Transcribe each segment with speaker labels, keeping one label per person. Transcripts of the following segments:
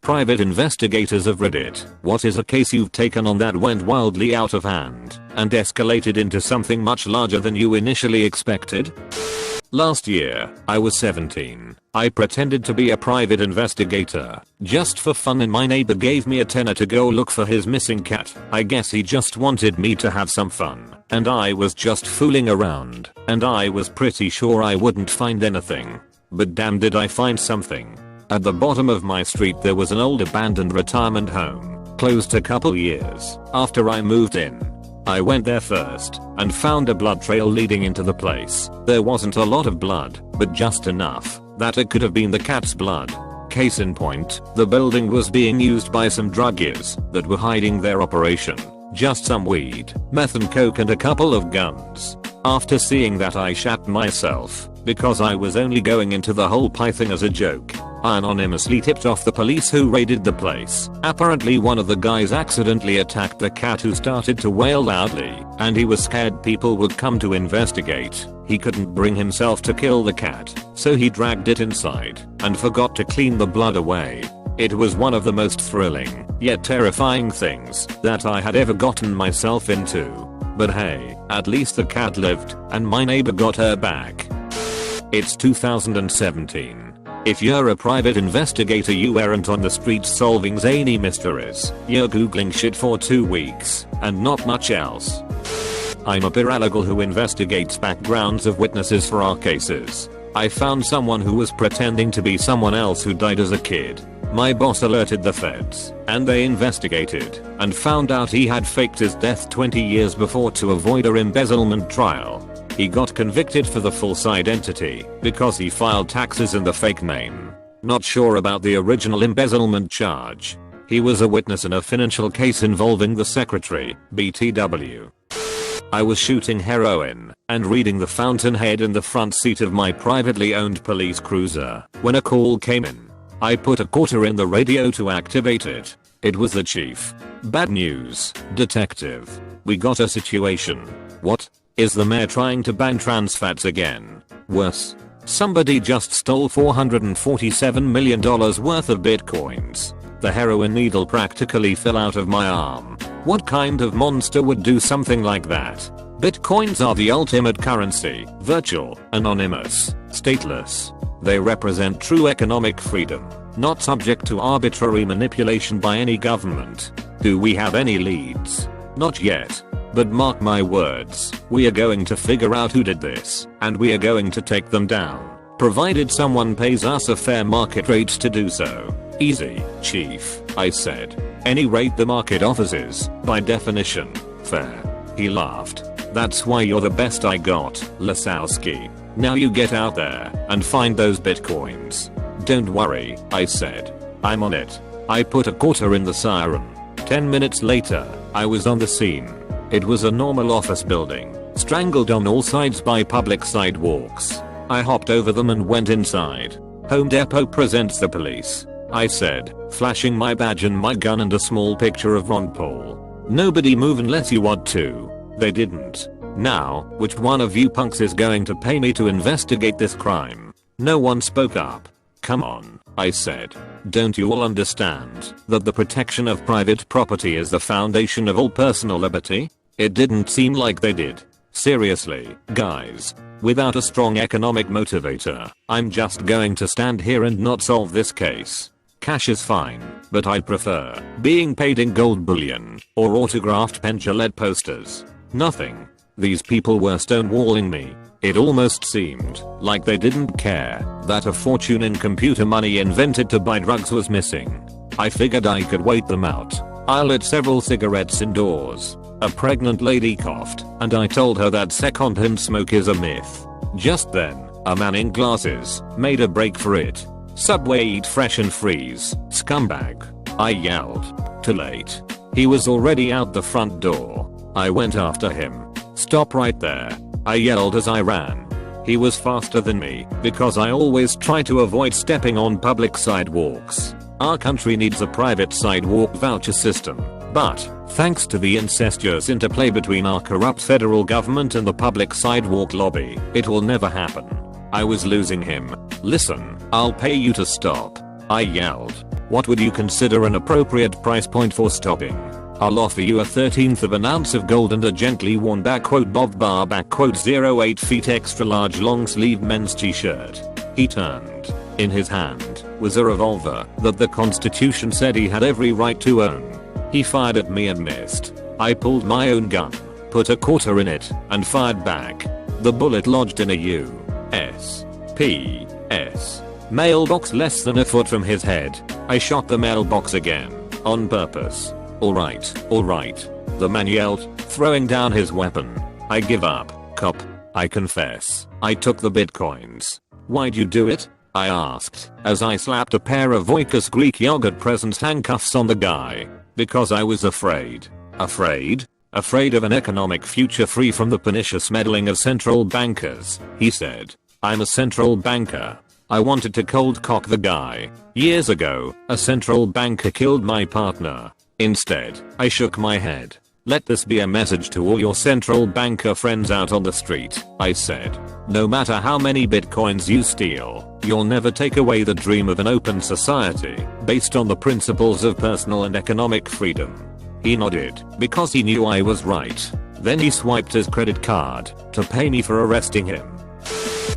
Speaker 1: Private investigators of Reddit, what is a case you've taken on that went wildly out of hand and escalated into something much larger than you initially expected? Last year, I was 17. I pretended to be a private investigator, just for fun, and my neighbor gave me a tenner to go look for his missing cat. I guess he just wanted me to have some fun, and I was just fooling around, and I was pretty sure I wouldn't find anything. But damn did I find something. At the bottom of my street there was an old abandoned retirement home, closed a couple years after I moved in. I went there first and found a blood trail leading into the place. There wasn't a lot of blood, but just enough that it could have been the cat's blood. Case in point, the building was being used by some druggies that were hiding their operation. Just some weed, meth and coke and a couple of guns. After seeing that I shat myself, because I was only going into the whole pie thing as a joke. I anonymously tipped off the police who raided the place. Apparently one of the guys accidentally attacked the cat who started to wail loudly, and he was scared people would come to investigate. He couldn't bring himself to kill the cat, so he dragged it inside and forgot to clean the blood away. It was one of the most thrilling, yet terrifying things that I had ever gotten myself into. But hey, at least the cat lived, and my neighbor got her back. It's 2017. If you're a private investigator, you aren't on the streets solving zany mysteries. You're googling shit for 2 weeks, and not much else. I'm a paralegal who investigates backgrounds of witnesses for our cases. I found someone who was pretending to be someone else who died as a kid. My boss alerted the feds, and they investigated, and found out he had faked his death 20 years before to avoid a embezzlement trial. He got convicted for the false identity because he filed taxes in the fake name. Not sure about the original embezzlement charge. He was a witness in a financial case involving the secretary, BTW. I was shooting heroin and reading The Fountainhead in the front seat of my privately owned police cruiser when a call came in. I put a quarter in the radio to activate it. It was the chief. Bad news, detective. We got a situation. What? Is the mayor trying to ban trans fats again? Worse. Somebody just stole $447 million worth of bitcoins. The heroin needle practically fell out of my arm. What kind of monster would do something like that? Bitcoins are the ultimate currency, virtual, anonymous, stateless. They represent true economic freedom, not subject to arbitrary manipulation by any government. Do we have any leads? Not yet. But mark my words, we are going to figure out who did this, and we are going to take them down, provided someone pays us a fair market rate to do so. Easy, chief, I said. Any rate the market offers is, by definition, fair. He laughed. That's why you're the best I got, Lasowski. Now you get out there and find those bitcoins. Don't worry, I said. I'm on it. I put a quarter in the siren. 10 minutes later, I was on the scene. It was a normal office building, strangled on all sides by public sidewalks. I hopped over them and went inside. Home Depot presents the police, I said, flashing my badge and my gun and a small picture of Ron Paul. Nobody move unless you want to. They didn't. Now, which one of you punks is going to pay me to investigate this crime? No one spoke up. Come on, I said. Don't you all understand that the protection of private property is the foundation of all personal liberty? It didn't seem like they did. Seriously, guys. Without a strong economic motivator, I'm just going to stand here and not solve this case. Cash is fine, but I'd prefer being paid in gold bullion or autographed pencil-lead posters. Nothing. These people were stonewalling me. It almost seemed like they didn't care that a fortune in computer money invented to buy drugs was missing. I figured I could wait them out. I lit several cigarettes indoors. A pregnant lady coughed, and I told her that secondhand smoke is a myth. Just then, a man in glasses made a break for it. Subway, eat fresh and freeze, scumbag. I yelled. Too late. He was already out the front door. I went after him. Stop right there, I yelled as I ran. He was faster than me because I always try to avoid stepping on public sidewalks. Our country needs a private sidewalk voucher system, but thanks to the incestuous interplay between our corrupt federal government and the public sidewalk lobby, it will never happen. I was losing him. Listen, I'll pay you to stop, I yelled. What would you consider an appropriate price point for stopping? I'll offer you a 1/13 of an ounce of gold and a gently worn Bob bar 08 feet extra large long sleeve men's t-shirt. He turned. In his hand was a revolver that the Constitution said he had every right to own. He fired at me and missed. I pulled my own gun, put a quarter in it, and fired back. The bullet lodged in a U.S.P.S. mailbox less than a foot from his head. I shot the mailbox again, on purpose. Alright, the man yelled, throwing down his weapon. I give up, cop. I confess, I took the bitcoins. Why'd you do it? I asked, as I slapped a pair of Voikas Greek yogurt presents handcuffs on the guy. Because I was afraid. Afraid? Afraid of an economic future free from the pernicious meddling of central bankers, he said. I'm a central banker. I wanted to cold cock the guy. Years ago, a central banker killed my partner. Instead, I shook my head. Let this be a message to all your central banker friends out on the street, I said. No matter how many bitcoins you steal, you'll never take away the dream of an open society based on the principles of personal and economic freedom. He nodded because he knew I was right. Then he swiped his credit card to pay me for arresting him.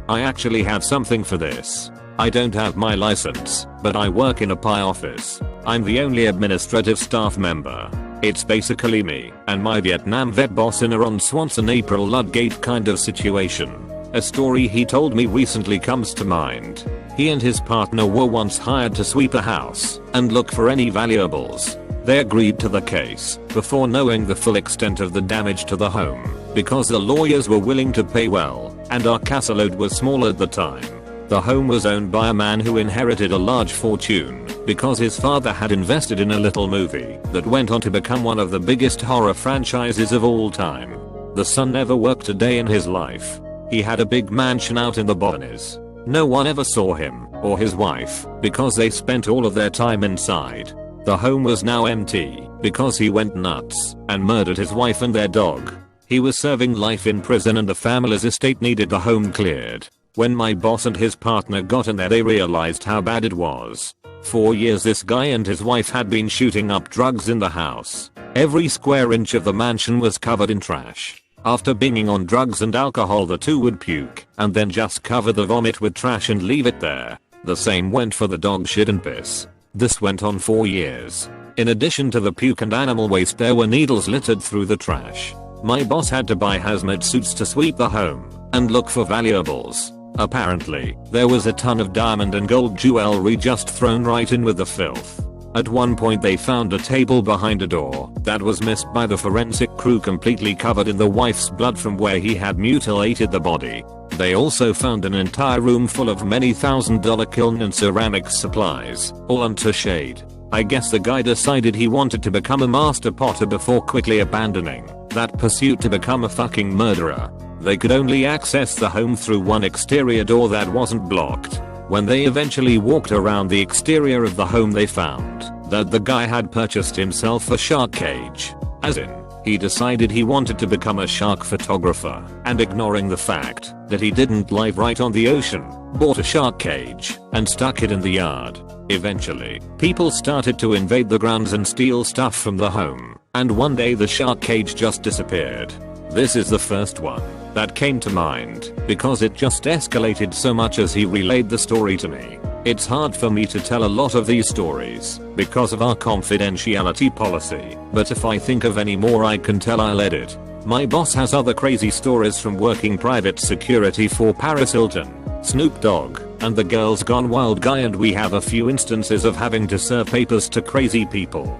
Speaker 1: I actually have something for this. I don't have my license, but I work in a pie office. I'm the only administrative staff member. It's basically me and my Vietnam vet boss in a Ron Swanson April Ludgate kind of situation. A story he told me recently comes to mind. He and his partner were once hired to sweep a house and look for any valuables. They agreed to the case before knowing the full extent of the damage to the home because the lawyers were willing to pay well and our caseload was small at the time. The home was owned by a man who inherited a large fortune because his father had invested in a little movie that went on to become one of the biggest horror franchises of all time. The son never worked a day in his life. He had a big mansion out in the Bonaires. No one ever saw him or his wife because they spent all of their time inside. The home was now empty because he went nuts and murdered his wife and their dog. He was serving life in prison and the family's estate needed the home cleared. When my boss and his partner got in there they realized how bad it was. 4 years this guy and his wife had been shooting up drugs in the house. Every square inch of the mansion was covered in trash. After binging on drugs and alcohol the two would puke and then just cover the vomit with trash and leave it there. The same went for the dog shit and piss. This went on 4 years. In addition to the puke and animal waste there were needles littered through the trash. My boss had to buy hazmat suits to sweep the home and look for valuables. Apparently, there was a ton of diamond and gold jewelry just thrown right in with the filth. At one point they found a table behind a door that was missed by the forensic crew completely covered in the wife's blood from where he had mutilated the body. They also found an entire room full of many $1,000 kiln and ceramics supplies, all untouched. I guess the guy decided he wanted to become a master potter before quickly abandoning that pursuit to become a fucking murderer. They could only access the home through one exterior door that wasn't blocked. When they eventually walked around the exterior of the home they found that the guy had purchased himself a shark cage. As in, he decided he wanted to become a shark photographer and ignoring the fact that he didn't live right on the ocean, bought a shark cage and stuck it in the yard. Eventually, people started to invade the grounds and steal stuff from the home, and one day the shark cage just disappeared. This is the first one that came to mind because it just escalated so much as he relayed the story to me. It's hard for me to tell a lot of these stories because of our confidentiality policy, but if I think of any more I can tell I'll edit. My boss has other crazy stories from working private security for Paris Hilton, Snoop Dogg, and the Girls Gone Wild guy, and we have a few instances of having to serve papers to crazy people.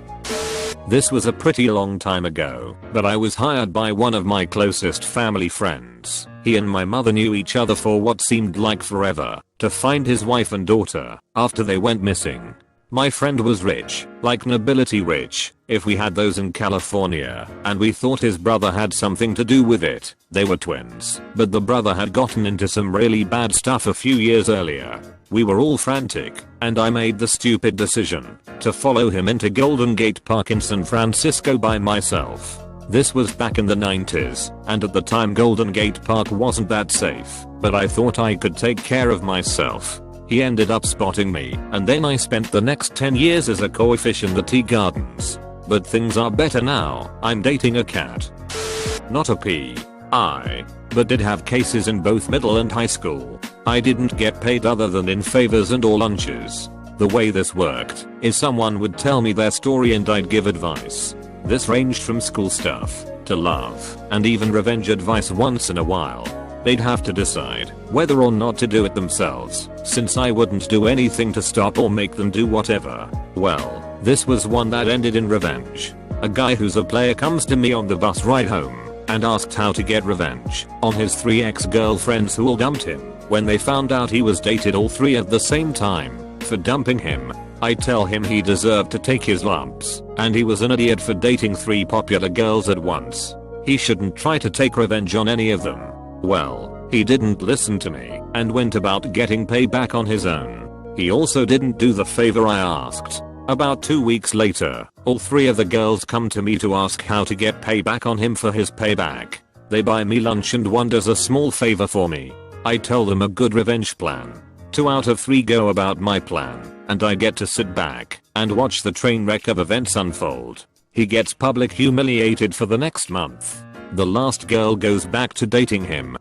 Speaker 1: This was a pretty long time ago, but I was hired by one of my closest family friends. He and my mother knew each other for what seemed like forever, to find his wife and daughter after they went missing. My friend was rich, like nobility rich, if we had those in California, and we thought his brother had something to do with it. They were twins, but the brother had gotten into some really bad stuff a few years earlier. We were all frantic, and I made the stupid decision to follow him into Golden Gate Park in San Francisco by myself. This was back in the 90s, and at the time Golden Gate Park wasn't that safe, but I thought I could take care of myself. He ended up spotting me, and then I spent the next 10 years as a koi fish in the tea gardens. But things are better now. I'm dating a cat. Not a PI, but did have cases in both middle and high school. I didn't get paid other than in favors and or lunches. The way this worked is someone would tell me their story and I'd give advice. This ranged from school stuff to love and even revenge advice once in a while. They'd have to decide whether or not to do it themselves, since I wouldn't do anything to stop or make them do whatever. Well, this was one that ended in revenge. A guy who's a player comes to me on the bus ride home and asked how to get revenge on his 3 ex-girlfriends who all dumped him when they found out he was dated all 3 at the same time. For dumping him, I tell him he deserved to take his lumps, and he was an idiot for dating 3 popular girls at once. He shouldn't try to take revenge on any of them. Well, he didn't listen to me and went about getting payback on his own. He also didn't do the favor I asked. About 2 weeks later, all 3 of the girls come to me to ask how to get payback on him for his payback. They buy me lunch and one does a small favor for me. I tell them a good revenge plan. 2 out of 3 go about my plan, and I get to sit back and watch the train wreck of events unfold. He gets public humiliated for the next month. The last girl goes back to dating him.